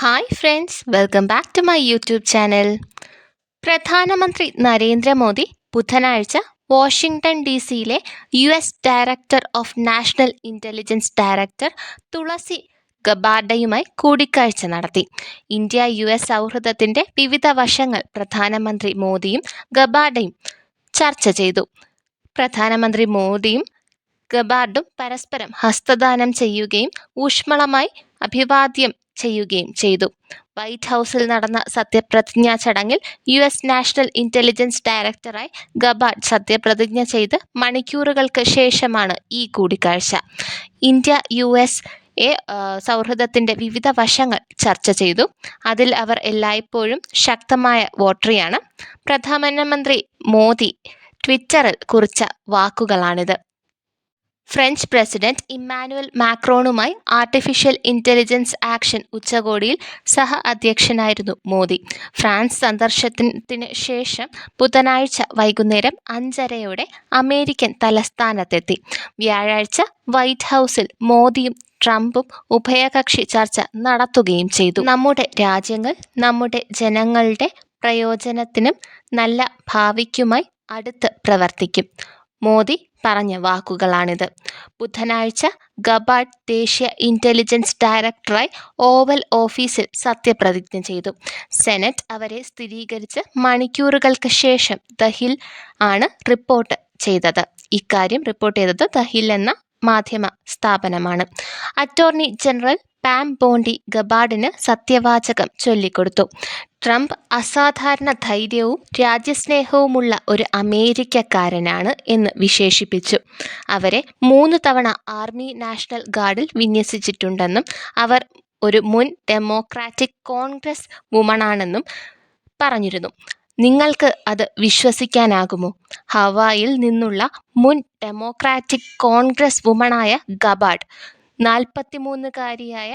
Hi friends, welcome back to my YouTube channel. പ്രധാനമന്ത്രി നരേന്ദ്രമോദി ബുധനാഴ്ച Washington DC-യിലെ US director of national intelligence director തുളസി ഗബാർഡയുമായി കൂടിക്കാഴ്ച നടത്തി. ഇന്ത്യ-US സൗഹൃദത്തിൻ്റെ വിവിധ വശങ്ങൾ പ്രധാനമന്ത്രി മോദിയും ഗബാർഡയും ചർച്ച ചെയ്തു. പ്രധാനമന്ത്രി മോദിയും ഗബാർഡും പരസ്പരം ഹസ്തദാനം ചെയ്യുകയും ഊഷ്മളമായി അഭിവാദ്യം ചെയ്യുകയും ചെയ്തു. വൈറ്റ് ഹൗസിൽ നടന്ന സത്യപ്രതിജ്ഞാ ചടങ്ങിൽ US നാഷണൽ ഇൻ്റലിജൻസ് ഡയറക്ടറായി ഗബാർഡ് സത്യപ്രതിജ്ഞ ചെയ്ത് മണിക്കൂറുകൾക്ക് ശേഷമാണ് ഈ കൂടിക്കാഴ്ച. ഇന്ത്യ-US സൗഹൃദത്തിൻ്റെ വിവിധ വശങ്ങൾ ചർച്ച ചെയ്തു. അതിൽ അവർ എല്ലായ്പ്പോഴും ശക്തമായ വോട്ടറിയാണ്. പ്രധാനമന്ത്രി മോദി ട്വിറ്ററിൽ കുറിച്ച വാക്കുകളാണിത്. ഫ്രഞ്ച് പ്രസിഡന്റ് ഇമ്മാനുവൽ മാക്രോണുമായി ആർട്ടിഫിഷ്യൽ ഇൻ്റലിജൻസ് ആക്ഷൻ ഉച്ചകോടിയിൽ സഹ അധ്യക്ഷനായിരുന്നു മോദി. ഫ്രാൻസ് സന്ദർശനത്തിന് ശേഷം ബുധനാഴ്ച വൈകുന്നേരം 5:30 അമേരിക്കൻ തലസ്ഥാനത്തെത്തി. വ്യാഴാഴ്ച വൈറ്റ് ഹൗസിൽ മോദിയും ട്രംപും ഉഭയകക്ഷി ചർച്ച നടത്തുകയും ചെയ്തു. നമ്മുടെ രാജ്യങ്ങൾ നമ്മുടെ ജനങ്ങളുടെ പ്രയോജനത്തിനും നല്ല ഭാവിക്കുമായി അടുത്ത് പ്രവർത്തിക്കും, മോദി പറഞ്ഞ വാക്കുകളാണിത്. ബുധനാഴ്ച ഗബാർഡ് ദേശീയ ഇൻ്റലിജൻസ് ഡയറക്ടറായി ഓവൽ ഓഫീസിൽ സത്യപ്രതിജ്ഞ ചെയ്തു. സെനറ്റ് അവരെ സ്ഥിരീകരിച്ച് മണിക്കൂറുകൾക്ക് ശേഷം ദ ഹിൽ ആണ് റിപ്പോർട്ട് ചെയ്തത്. ഇക്കാര്യം റിപ്പോർട്ട് ചെയ്തത് ദ ഹിൽ എന്ന മാധ്യമ സ്ഥാപനമാണ്. അറ്റോർണി ജനറൽ പാം ബോണ്ടി ഗബാർഡിന് സത്യവാചകം ചൊല്ലിക്കൊടുത്തു. ട്രംപ് അസാധാരണ ധൈര്യവും രാജ്യസ്നേഹവുമുള്ള ഒരു അമേരിക്കക്കാരനാണ് എന്ന് വിശേഷിപ്പിച്ചു. അവരെ 3 തവണ ആർമി നാഷണൽ ഗാർഡിൽ വിന്യസിച്ചിട്ടുണ്ടെന്നും അവർ ഒരു മുൻ ഡെമോക്രാറ്റിക് കോൺഗ്രസ് വുമണാണെന്നും പറഞ്ഞിരുന്നു. നിങ്ങൾക്ക് അത് വിശ്വസിക്കാനാകുമോ? ഹവായിൽ നിന്നുള്ള മുൻ ഡെമോക്രാറ്റിക് കോൺഗ്രസ് വുമണായ ഗബാർഡ് 43-കാരിയായ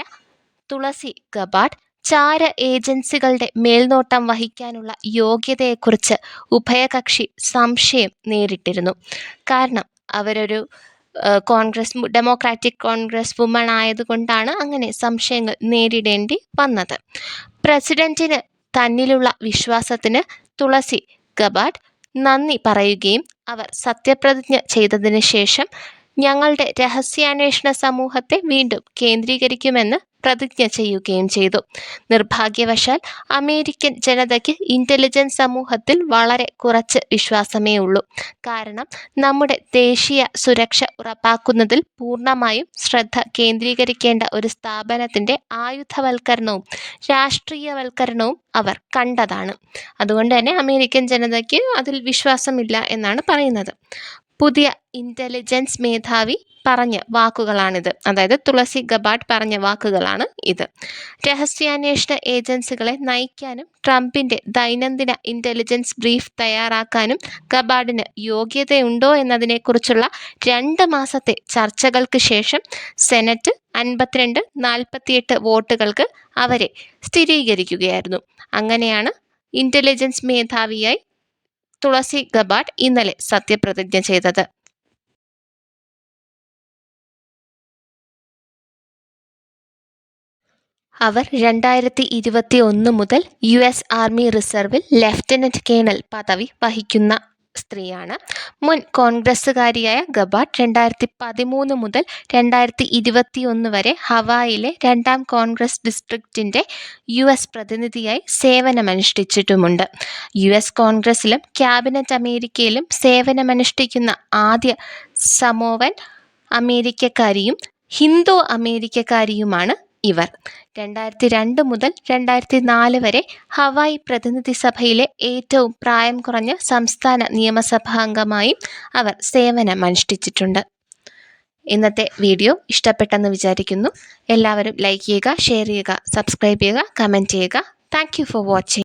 തുളസി ഗബാർഡ് ചാര ഏജൻസികളുടെ മേൽനോട്ടം വഹിക്കാനുള്ള യോഗ്യതയെക്കുറിച്ച് ഉഭയകക്ഷി സംശയം നേരിട്ടിരുന്നു. കാരണം അവരൊരു ഡെമോക്രാറ്റിക് കോൺഗ്രസ് വുമൺ ആയതുകൊണ്ടാണ് അങ്ങനെ സംശയങ്ങൾ നേരിടേണ്ടി വന്നത്. പ്രസിഡന്റിന് തന്നിലുള്ള വിശ്വാസത്തിന് തുളസി ഗബാർഡ് നന്ദി പറയുകയും അവർ സത്യപ്രതിജ്ഞ ചെയ്തതിന് ശേഷം ഞങ്ങളുടെ രഹസ്യാന്വേഷണ സമൂഹത്തെ വീണ്ടും കേന്ദ്രീകരിക്കുമെന്ന് പ്രതിജ്ഞ ചെയ്യുകയും ചെയ്തു. നിർഭാഗ്യവശാൽ അമേരിക്കൻ ജനതയ്ക്ക് ഇൻ്റലിജൻസ് സമൂഹത്തിൽ വളരെ കുറച്ച് വിശ്വാസമേ ഉള്ളൂ. കാരണം നമ്മുടെ ദേശീയ സുരക്ഷ ഉറപ്പാക്കുന്നതിൽ പൂർണ്ണമായും ശ്രദ്ധ കേന്ദ്രീകരിക്കേണ്ട ഒരു സ്ഥാപനത്തിൻ്റെ ആയുധവൽക്കരണവും രാഷ്ട്രീയവൽക്കരണവും അവർ കണ്ടതാണ്. അതുകൊണ്ട് തന്നെ അമേരിക്കൻ ജനതയ്ക്ക് അതിൽ വിശ്വാസമില്ല എന്നാണ് പറയുന്നത്. പുതിയ ഇൻ്റലിജൻസ് മേധാവി പറഞ്ഞ വാക്കുകളാണിത്. അതായത് തുളസി ഗബാർഡ് പറഞ്ഞ വാക്കുകളാണ് ഇത്. രഹസ്യാന്വേഷണ ഏജൻസികളെ നയിക്കാനും ട്രംപിൻ്റെ ദൈനംദിന ഇൻ്റലിജൻസ് ബ്രീഫ് തയ്യാറാക്കാനും ഗബാർഡിന് യോഗ്യതയുണ്ടോ എന്നതിനെക്കുറിച്ചുള്ള 2 മാസത്തെ ചർച്ചകൾക്ക് ശേഷം സെനറ്റ് 52-48 വോട്ടുകൾക്ക് അവരെ സ്ഥിരീകരിക്കുകയായിരുന്നു. അങ്ങനെയാണ് ഇൻ്റലിജൻസ് മേധാവിയായി തുളസി ഗബാർഡ് ഇന്നലെ സത്യപ്രതിജ്ഞ ചെയ്തത്. അവർ 2021 മുതൽ US ആർമി റിസർവിൽ ലഫ്റ്റനന്റ് കേണൽ പദവി വഹിക്കുന്ന സ്ത്രീയാണ്. മുൻ കോൺഗ്രസ്സുകാരിയായ ഗബാർഡ് 2013 മുതൽ 2021 വരെ ഹവായിലെ 2ാം കോൺഗ്രസ് ഡിസ്ട്രിക്റ്റിൻ്റെ US പ്രതിനിധിയായി സേവനമനുഷ്ഠിച്ചിട്ടുമുണ്ട്. US കോൺഗ്രസിലും ക്യാബിനറ്റ് അമേരിക്കയിലും സേവനമനുഷ്ഠിക്കുന്ന ആദ്യ സമോവൻ അമേരിക്കക്കാരിയും ഹിന്ദു അമേരിക്കക്കാരിയുമാണ് ഇവർ. 2002 മുതൽ 2004 വരെ ഹവായ് പ്രതിനിധി സഭയിലെ ഏറ്റവും പ്രായം കുറഞ്ഞ സംസ്ഥാന നിയമസഭാംഗമായും അവർ സേവനമനുഷ്ഠിച്ചിട്ടുണ്ട്. ഇന്നത്തെ വീഡിയോ ഇഷ്ടപ്പെട്ടെന്ന് വിചാരിക്കുന്നു. എല്ലാവരും ലൈക്ക് ചെയ്യുക, ഷെയർ ചെയ്യുക, സബ്സ്ക്രൈബ് ചെയ്യുക, കമൻറ്റ് ചെയ്യുക. Thank you for watching.